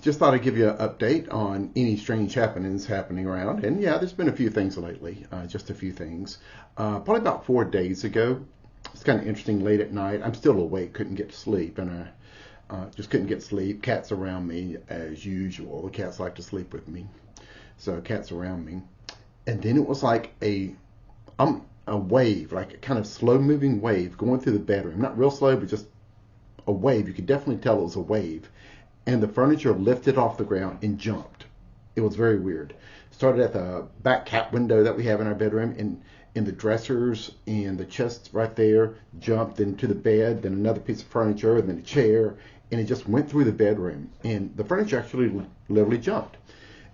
just thought I'd give you an update on any strange happenings happening around. And yeah, there's been a few things lately, just a few things. Probably about 4 days ago, it's kind of interesting. Late at night, I'm still awake, couldn't get to sleep, and I just couldn't get sleep. Cats around me as usual. The cats like to sleep with me, so cats around me. And then it was like a wave, like a kind of slow moving wave going through the bedroom. Not real slow, but just a wave. You could definitely tell it was a wave. And the furniture lifted off the ground and jumped. It was very weird. Started at the back cat window that we have in our bedroom, and in the dressers and the chest right there, jumped into the bed, then another piece of furniture, and then a chair, and it just went through the bedroom. And the furniture actually literally jumped.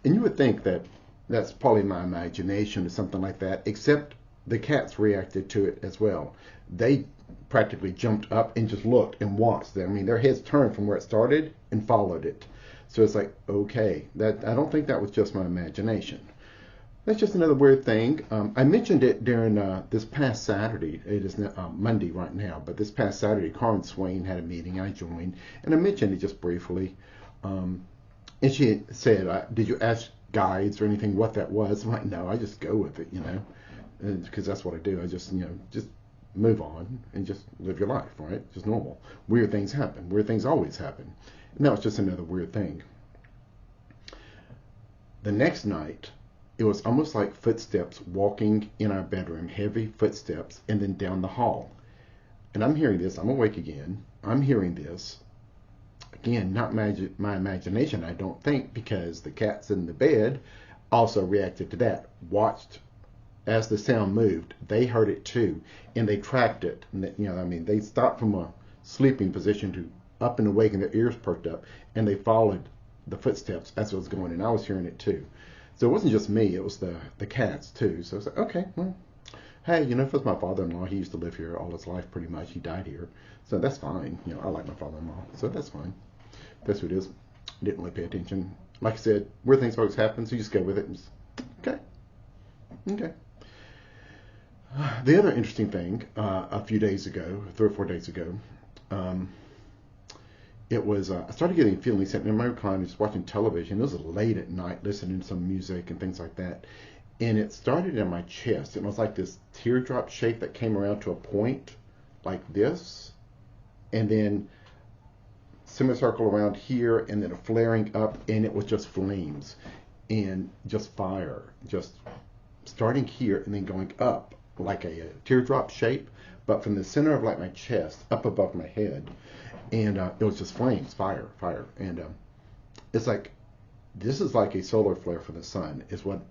And you would think that that's probably my imagination or something like that, except the cats reacted to it as well. They practically jumped up and just looked and watched. I mean, their heads turned from where it started and followed it. So it's like, okay, that I don't think that was just my imagination. That's just another weird thing. I mentioned it during this past Saturday. It is Monday right now, but this past Saturday, Carmen Swain had a meeting. I joined, and I mentioned it just briefly. And she said, "Did you ask guides or anything what that was?" I'm like, "No, I just go with it, because that's what I do. I just, just move on and just live your life, right? Just normal. Weird things happen. Weird things always happen." And that was just another weird thing. The next night, it was almost like footsteps walking in our bedroom, heavy footsteps, and then down the hall. And I'm hearing this. I'm awake again. I'm hearing this. Again, not my imagination, I don't think, because the cats in the bed also reacted to that. Watched as the sound moved. They heard it too, and they tracked it. And they stopped from a sleeping position to up and awake, and their ears perked up, and they followed the footsteps as it was going, and I was hearing it too. So it wasn't just me, it was the cats too. So I was like, okay, well, hey, if it was my father-in-law, he used to live here all his life pretty much. He died here. So that's fine. I like my father-in-law, so that's fine. That's what it is. Didn't really pay attention. Like I said, weird things always happen, so you just go with it. And just, okay. The other interesting thing, a few days ago, 3 or 4 days ago, it was, I started getting a feeling sitting in my recliner just watching television. It was late at night listening to some music and things like that. And it started in my chest. It was like this teardrop shape that came around to a point like this. And then semicircle around here, and then a flaring up, and it was just flames and just fire, just starting here and then going up like a teardrop shape, but from the center of like my chest up above my head. And it was just flames, fire. And it's like, this is like a solar flare from the sun, is what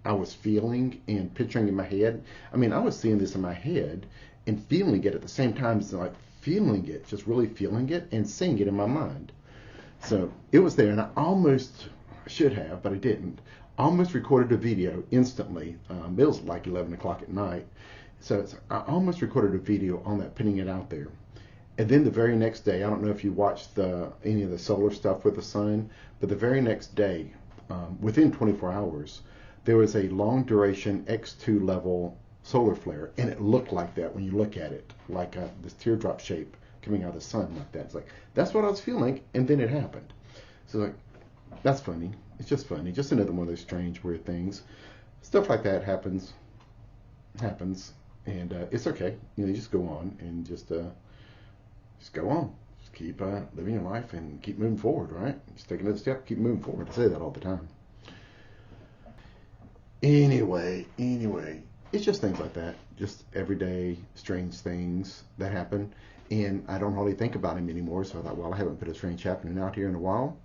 I was feeling and picturing in my head. I mean, I was seeing this in my head and feeling it at the same time. It's like feeling it, just really feeling it and seeing it in my mind. So it was there, and I almost should have, but I didn't. Almost recorded a video instantly. It was like 11 o'clock at night. So I almost recorded a video on that, putting it out there. And then the very next day, I don't know if you watched any of the solar stuff with the sun, but the very next day, within 24 hours, there was a long duration X2 level solar flare, and it looked like that when you look at it, like this teardrop shape coming out of the sun like that. It's like, that's what I was feeling, and then it happened. So like, that's funny. It's just funny. Just another one of those strange, weird things. Stuff like that happens, and it's okay. You just go on and just go on. Just keep living your life and keep moving forward, right? Just take another step, keep moving forward. I say that all the time. Anyway, it's just things like that. Just everyday strange things that happen. And I don't hardly think about them anymore, so I thought, well, I haven't put a strange happening out here in a while.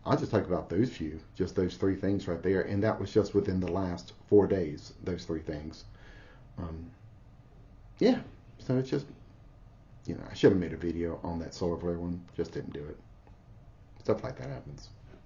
I'll just talk about those few, just those three things right there. And that was just within the last 4 days, those three things. Yeah, so it's just, I should have made a video on that solar flare one, just didn't do it. Stuff like that happens.